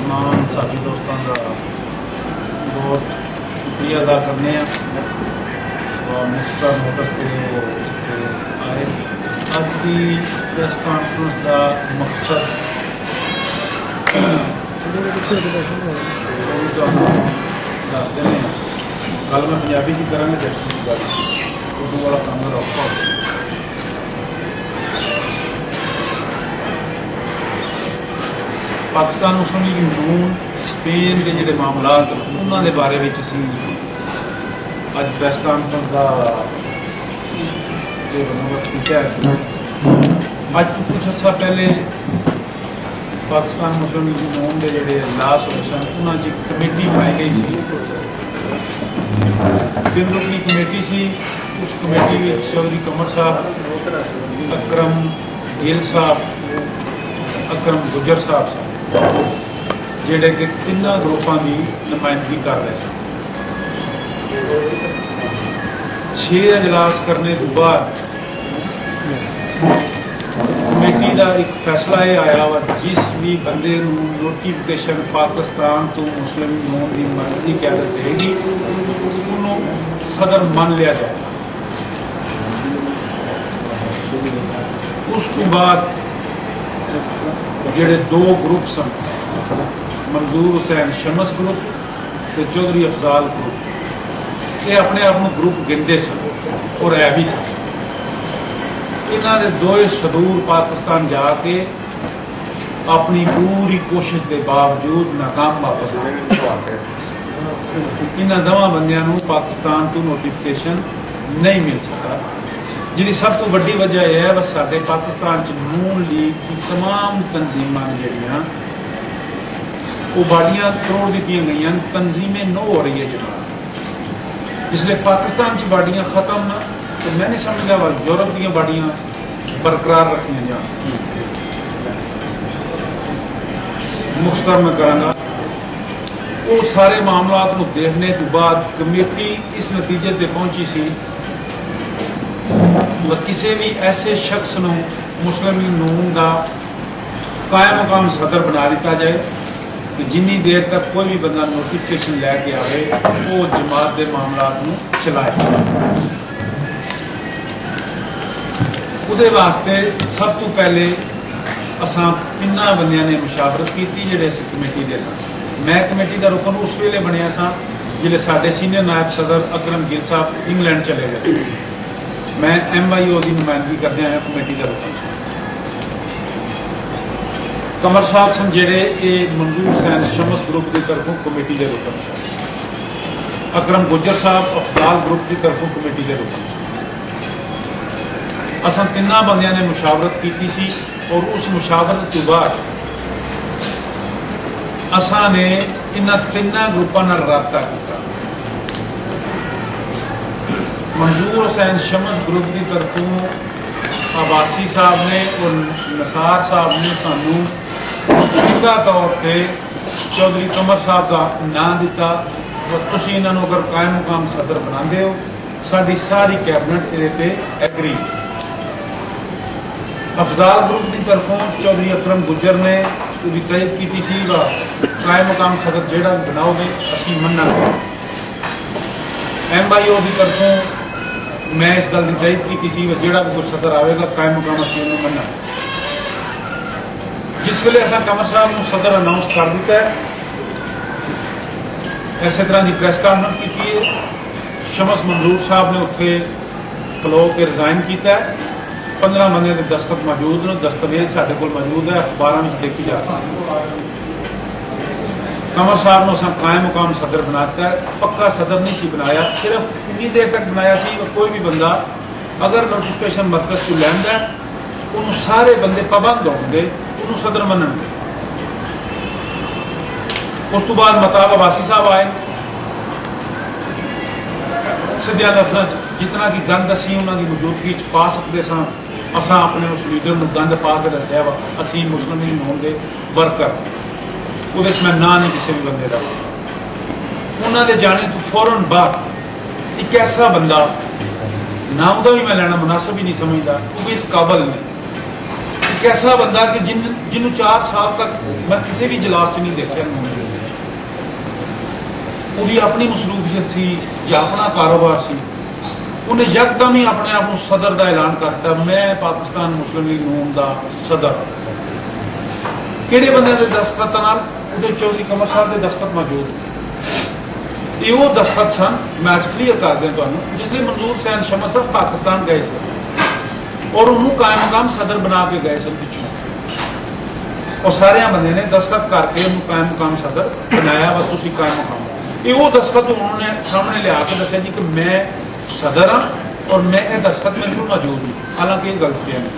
तमाम साथी दोस्तों का बहुत शुक्रिया अदा करने मुख्तार मोटर्स के आए। अज की प्रेस कॉन्फ्रेंस का मकसद दस देने गल मैं पंजाबी की करा गल उर्दू वाला काम मेरा औखा हो गया। पाकिस्तान मुस्लिम लीग नून स्पेन के जोड़े मामलात उन्होंने बारे में असी अज प्रेस कॉन्फ्रेंस का जो बंदोबस्त किया है। अज तो कुछ अर्सा पहले पाकिस्तान मुस्लिम लीग नून के जोड़े इजलास होए सन उन्होंने कमेटी बनाई गई सी। 3 रुकनी कमेटी सी। उस कमेटी में चौधरी कमर साहब, अकरम गिल साहब, अकरम गुजर साहब जेडे कि 3 ग्रुपों की नुमाइंदगी कर रहे थे। 6 इजलास करने के बाद कमेटी का एक फैसला यह आया वा जिस भी बंदे नोटिफिकेशन पाकिस्तान तो मुस्लिम नून की मर्जी क्यादत देगी उन्होंने सदर मान लिया जाएगा। उस तो बाद जेडे 2 ग्रुप सन मंजूर हुसैन शमस ग्रुप तो चौधरी अफजाल ग्रुप ये अपने आप को ग्रुप गिनते सन और है भी सन। इन्होंने 2 सदूर पाकिस्तान जाके अपनी पूरी कोशिश के बावजूद नाकाम वापस आए। इन्होंने दोवां बंदियां नूं पाकिस्तान तो नोटिफिकेशन नहीं मिल सका जिसकी सब तो बड़ी वजह यह है बस साडे पाकिस्तान नून लीग की तमाम तंजीमां जड़ियाँ वो बाड़ियाँ तोड़ दी गई तंजीमें नो हो रही है जनाब। जिसले पाकिस्तान बाड़ियाँ खत्म न तो मैं नहीं समझा वा यूरोप दी बाड़ियाँ बरकरार रखिया जा। मुख्तर मैं कराँगा वो सारे मामलात को देखने के बाद कमेटी इस नतीजे पर पहुंची सी किसी भी ऐसे शख्स को मुस्लिम लीग नून का कायम मकाम सदर बना दिता जाए कि जिन्नी देर तक कोई भी बंदा नोटिफिकेशन लैके आए वो जमात के मामलात को चलाए। उहदे वास्ते सब तो पहले असां 3 बंदियां ने मुशावरत की जेडे इस कमेटी के सन। मैं कमेटी का रुकन उस वेले बनया सा जिले साडे सीनियर नायब सदर अकरम गिल साहब इंग्लैंड चले गए। मैं MIO की नुमाइंदगी करते हैं कमेटी का रुकन। कमर साहब सन जेडे ये मंजूर हुसैन शमस ग्रुप की तरफों कमेटी के रुकन सन। अकरम गुजर साहब अफजाल ग्रुप की तरफों कमेटी के रुकन सन। असां 3 बंदियां ने मुशावरत की सी और उस मुशावरत के बाद असां ने इन्हां 3 ग्रुपों नाल राबता किया। मंजूर हुसैन शमस ग्रुप की तरफों आवासी साहब ने और नसार साहब ने सानू सीधा तौर पर चौधरी कमर साहब का नाम दिता और तुसीं इन्हां नूं अगर कायम मुकाम सदर बनाते हो साडी सारी कैबिनेट ये एग्री। अफजाल ग्रुप की तरफों चौधरी अकरम गुजर ने पूरी तयद की सी कायम मुकाम सदर जेड़ा बनाओगे असीं मन्नांगे। MIO की तरफों मैं इस गल की तयद की सी जेड़ा भी कुछ सदर आएगा कायम मुकाम असीं उन्हें मन्नांगे। जिस वेले असां कमर साहब को सदर अनाउंस कर दिता है इस तरह की प्रेस कॉन्फ्रेंस की है। शमस मंजूर साहब ने उत्थे खलो के रिजाइन किया। 15 बंदे के दस्तखत मौजूद ने, दस्तावेज साढ़े को मौजूद है, अखबारों में देखी जा रही। कमर साहब ने असा कायम मुकाम सदर बनाता है। पक्का सदर नहीं सी बनाया, सिर्फ उन्नी देर तक बनाया सी और कोई भी बंदा अगर नोटिफिकेशन मरकज को लैंदा उन्होंने सारे बंदे पाबंद होंगे उन्होंने सदर मनणगे। उस तो बाद मताब अब्बासी साहब आए। सीधे लफ्ज़ों जितना की गंद असी उन्होंने मौजूदगी पा सकते सा असा अपने उस लीडर को गंद पा के दसिया वा असी मुस्लिम लीग नून के वर्कर वो मैं ना नहीं किसी भी बंदे का। उन्होंने जाने तो फौरन बाद एक ऐसा बंदा ना भी मैं लेना मुनासिब ही नहीं समझता, वो भी इस काबल ने एक ऐसा बंदा कि जिन्होंने 4 साल तक मैं किसी भी इजलास च नहीं देखा, उसकी अपनी मसरूफियत सी या अपना कारोबार सी, उन्हें यकदम ही अपने आप को सदर का ऐलान करता, मैं पाकिस्तान मुस्लिम लीग नून का सदर। किहड़े बंदे के दस्तखत नाल? उहदे चौधरी कमर साहब के दस्तखत मौजूद। ये वो दस्तखत सन, मैं अज क्लीयर कर दें तुहानूं, जिसलिए मंजूर हुसैन शमस साहब पाकिस्तान गए थे और उन्होंने कायम मकाम सदर बना के गए सन पिछों, और सारे बंदे ने दस्तखत करके उन्होंने कायम मकाम सदर बनाया वा तुसीं कायम मकाम। ये वो दस्तखत उन्होंने सामने लिया के दसिया जी कि मैं सदर हाँ और मैं ये दस्तखत मेरे को मौजूद हूँ, हालांकि ये गलत पिया नहीं।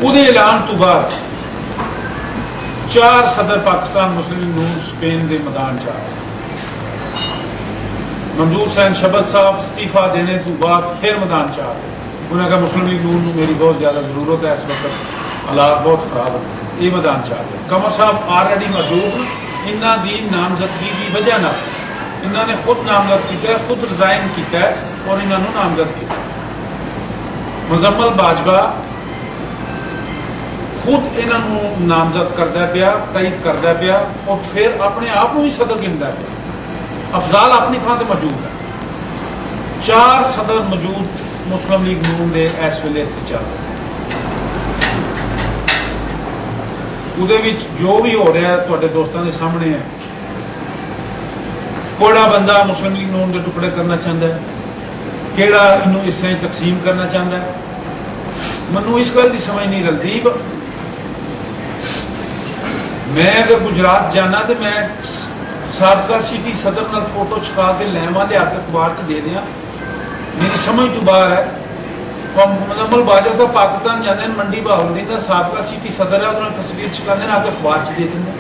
उहदे ऐलान तो बाद 4 सदर पाकिस्तान मुस्लिम लीग नून स्पेन के मैदान च आए। मंजूर हुसैन शबद साहब इस्तीफा देने तो बाद फिर मैदान च आ गए। उन्होंने कहा मुस्लिम लीग नून मेरी बहुत ज़्यादा जरूरत है, इस वक्त हालात बहुत खराब है, ये मैदान च आ गए। कमर साहब ऑलरेडी मौजूद, इन्हों की नामजदगी की वजह न इन्होंने खुद नामजद किया, खुद रिजाइन किया और इन्होंने नामजद किया। मुजम्मल बाजवा खुद इन्हों नामजद करता पाया, तईद करता पाया और फिर अपने आप को ही सदर गिनता पाया। अफजाल अपनी थां ते मौजूद है। 4 सदर मौजूद मुस्लिम लीग नून के इस वेले इत्थे चल रहे। जो भी हो रहा है तुहाडे दोस्तों के सामने है। कोड़ा बंदा मुस्लिम लीग नून के टुकड़े करना चाहता है, केड़ा इनू इस तरह तकसीम करना चाहता है। मैनू इस गल की समझ नहीं रलती। मैं अगर गुजरात जाना तो मैं साबका सिटी सदर नाल फोटो छपा के लैवा लिया के अखबार च दे दियां, मेरी समझ तो बाहर है। मुजम्मल बाजवा साहब पाकिस्तान जाते हैं, मंडी बहाउद्दीन का साबका सिटी सदर है, उन्होंने तस्वीर छपाते हैं, आके अखबार च दे देंगे।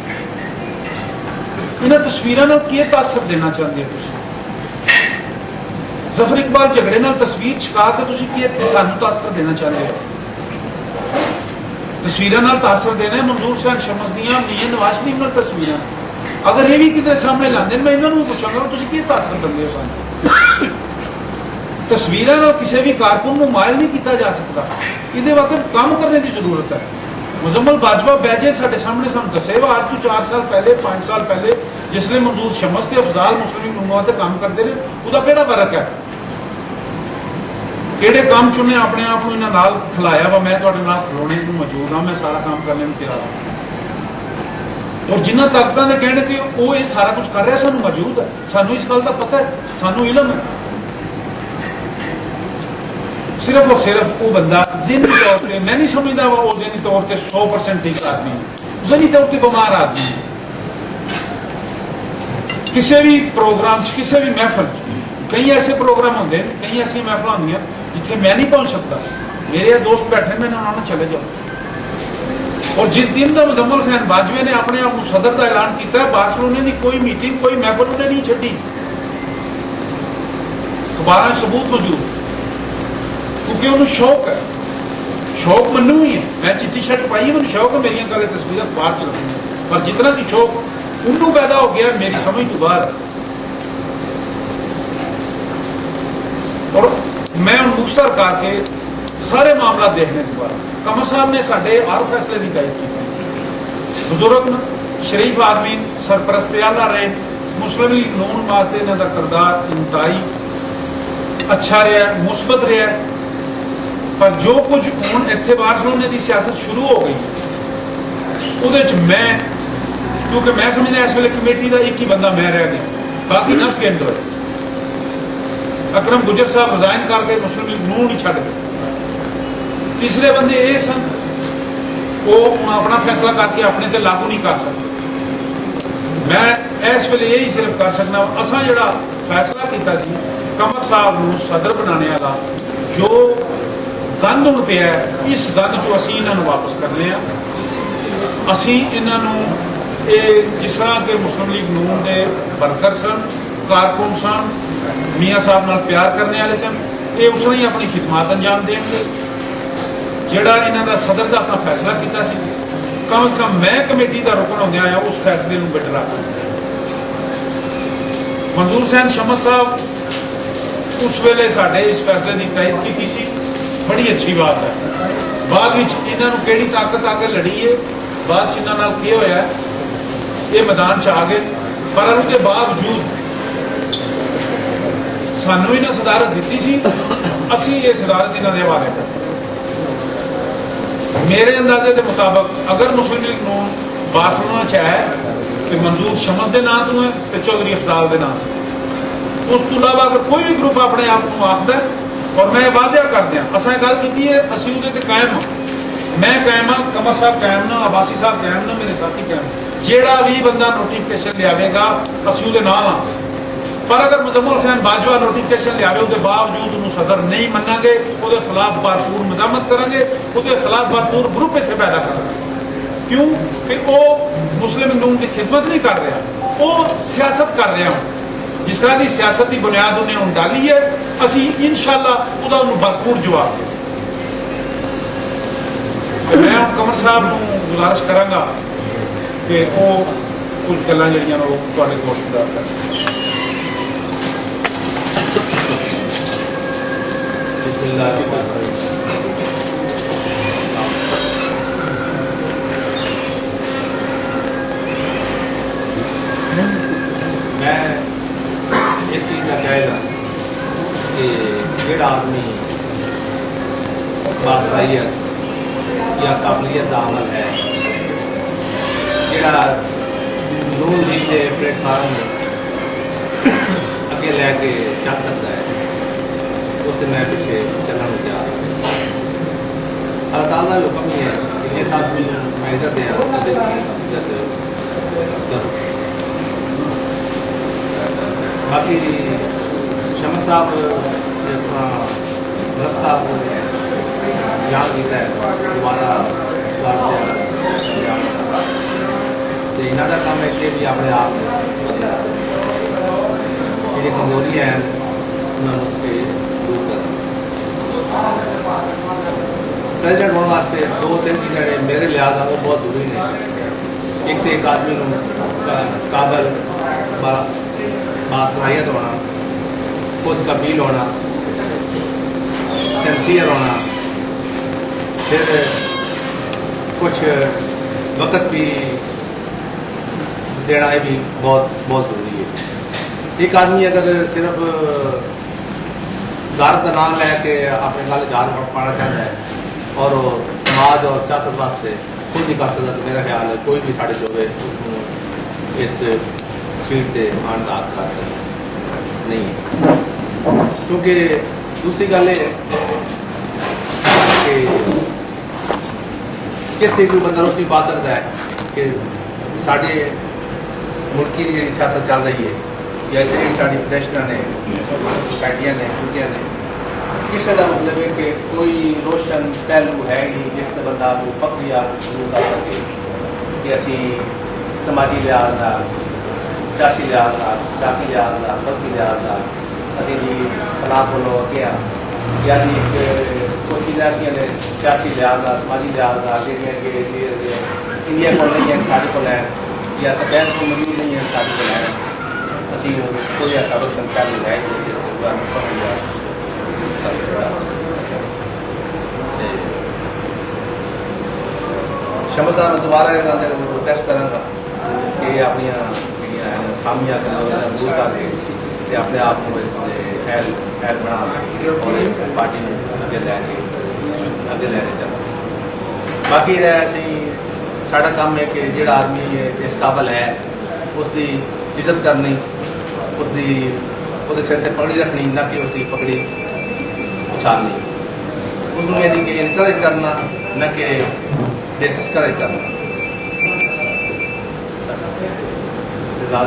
इन्होंने तस्वीरों के तासर देना चाहते हो? जफर इकबाल झगड़े नाल तस्वीर छपा के सानू तासर देना चाहते हो? तस्वीरों नाल तासर देना है मंजूर हुसैन शमस दियां मियां नवाज शरीफ नाल तस्वीरां। अगर ये भी कितने सामने लाते मैं इन्होंने पूछांगा तुसीं की तासर देंगे हो सानू? तस्वीरों नाल किसी भी कारकुन को मायल नहीं किया जा सकता, ये वास्ते काम करने की जरूरत है। मुजम्मल बाजवा बैजे साढ़े सामने सानू दसे आज तो 4 साल पहले 5 साल पहले जिसने मंजूर शमस से अफजाल मुस्लिम लीग ते काम करते रहे, उसका केड़ा फर्क है? केड़े काम चुने अपने आप को इन्हां नाल खिलाया वा मैं तुहाडे नाल खलोने को मौजूद हाँ, मैं सारा काम करने में तैयार हाँ। और जिन्हों ताकतों के कहने ते वो ये सारा कुछ कर रहा है, सानू मौजूद है, सानू इस गल का पता है, सानू इलम है। सिर्फ और सिर्फ वो बंदा ज़हनी तौर पर मैं नहीं समझता वो ज़हनी तौर पर 100% ठीक आदमी है, ज़हनी तौर पर बीमार आदमी है। किसी भी प्रोग्राम किसी भी महफल कई ऐसे प्रोग्राम होंगे, कई ऐसी महफल होंगे जिथे मैं नहीं पहुंच सकता, मेरे दोस्त बैठे मैंने उन्होंने चले जाओ। और जिस दिन का मुजम्मल हुसैन बाजवे ने अपने आप को सदर का ऐलान किया, बार्सिलोना की कोई मीटिंग कोई महफल उन्हें नहीं छड़ी, अखबार सबूत मौजूद, क्योंकि उन्होंने शौक है। शौक मनु ही है, मैं चिट्टी शर्ट पाई है, मैं शौक है मेरी गल तस्वीर अखबार च रखूंगा, पर जितना कि शौक उन्होंने पैदा हो गया मेरी समझ तो बाहर। और मैं उन मुख्तर करके सारे मामला देखने के बाद कमर साहब ने साढ़े हर फैसले की तय की। बुजुर्ग शरीफ आदमी सरपरस्त आला रहे, मुस्लिम लीग नून वास्ते इन्हों का किरदार इंतहाई अच्छा रहा, मुस्बत रहा। पर जो कुछ हूँ इतने बार्सिलोना की सियासत शुरू हो गई, वो मैं क्योंकि मैं समझना इस वे कमेटी का एक ही बंदा मैं रह गया, बाकी नस गेंद होए। अकरम गुजर साहब रिजाइन करके मुस्लिम लीग नून ही छड़ गए। तीसरे बंदे ये सन, वो अपना फैसला करके अपने ते लागू नहीं कर सकते। मैं इस वे यही सिर्फ कर सकना, असा जो फैसला किया कमर साहब को सदर बनाने वाला जो गंद हूँ पे है, इस गंद चो असी इन्हों वापस करने असी इन्हों जिस तरह के मुस्लिम लीग नून के वर्कर सन, कारकुन सन, मियाँ साहब नाल प्यार करने वाले सन, ये उस तरह ही अपनी खिदमत अंजाम देंगे। जोड़ा इन्हों का सदर का असा फैसला किया, कम से कम मैं कमेटी का रुकन होंदे आया उस फैसले को बिट रख। मंजूर हुसैन शमस साहब उस वेले साडे इस फैसले की तयद की थी, बड़ी अच्छी बात है। बाद इन्हों किहड़ी ताकत आके लड़ी है, बाद इन्हों की होया ये मैदान च आ गए, पर उसके बावजूद सानू इन्हें सदारत दी सी, असी ये सदारत इन्होंने हवाले कर। मेरे अंदाजे के मुताबिक अगर मुस्लिम लीग नून बाथरूम च है कि मंजूर शमस के नाम तो है तो चौधरी अफजाल के नाम, उस तो इलावा अगर कोई भी ग्रुप अपने आप को आखद है, और मैं वाजिया कर दिया असा गल की है, असी उहदे कायम हाँ, मैं कायम हाँ, कमर साहब कायम ना, अब्बासी साहब कायम ना, मेरे साथी कायम, जेड़ा भी बंदा नोटिफिकेशन लियावेगा असी उहदे नाल हाँ। पर अगर मुजम्मल हुसैन बाजवा नोटिफिकेशन लिया उसके बावजूद उन्होंने सदर नहीं मनांगे, उसके खिलाफ भरपूर मजामत करेंगे, उसके खिलाफ भरपूर ग्रुप इतने पैदा करेंगे। क्यों कि वो मुस्लिम नून की खिदमत नहीं कर रहा, वो सियासत कर रहा हूँ। जिस तरह की सियासत की बुनियाद उन्हें हूँ डाली है, असी इंशाअल्लाह उसका भरपूर जवाब दें। मैं हम कमर साहब को गुजारिश करांगा कि वो कुछ गल्लां जिहड़ियां वो तुहाडे कोल शुरू करें। मैं इस चीज़ का कहेगा कि जोड़ा आदमी बासलाहियत या काबिलियत का अमल है, जोड़ा नून लीग के प्लेटफार्म अगे लैके चल सकता है, उससे मैं पीछे चलना जा रहा हूँ। अल्लाह ताला का हुक्म ही है कि जिस आदमी मैं इज्जत दें इज्जत करो। बाकी शमस साहब जिस तरह भगत साहब याद किया है दोबारा तो इन्हों का काम है कि भी अपने आप जी कमजोरी है उन्होंने दूर कर। प्रेजिडेंट होने वास्ते दो तीन चीज़ें मेरे लिहाज वो बहुत जरूरी ने। एक तो एक आदमी काबल बासलाहियत होना, खुद कबील होना, सिंसियर होना, फिर कुछ वक्त भी देना भी बहुत बहुत ज़रूरी है। एक आदमी अगर सिर्फ घर का नाम लैके अपने गल जार पाना चाहता है और समाज और सियासत वास्ते खुद नहीं कर सकता, तो मेरा ख्याल है कोई भी साढ़े जो है उसको इस सीट से आने का हक हासिल नहीं है। क्योंकि दूसरी गल है कि किस तरीके को बंदा रोशनी पा सकता है कि साढ़े मुल्क की जी सियासत चल रही है या जी साड़ी प्रदर्शन ने पार्टियां ने छुट्टियां ने, किसी का मतलब है कि कोई रोशन पहलू है नहीं जिससे बंदा को पक्की शुरू कर सके कि असी समाजी लिहाज का, सियासी लिहाज का, जाति लिहाज का, पक्की लिहाज का अभी जी तलाक को अगे आ या जी कोई चीज़ ऐसा ने सियासी लिहाज का, समाजी लिहाज का इंडिया को नहीं है साढ़े को है या सदैन को मौजूद नहीं है साढ़े को है, असी कोई ऐसा रोशन पहलू है जिससे शमस साहब मैं दोबारा रिक्वेस्ट कराँगा कि अपनी खामियां दूर कर अपने आप को खैर बना और पार्टी अगे लैके चलना। बाकी ऐसे ही साढ़ा काम है कि जोड़ा आदमी इस काबल है उसकी इज्जत करनी, उसके सिर से पगड़ी रखनी, ना कि उसकी पगड़ी उछालनी, उसमें यदि कि इनकरेज करना न कि डिस्करेज करना। करता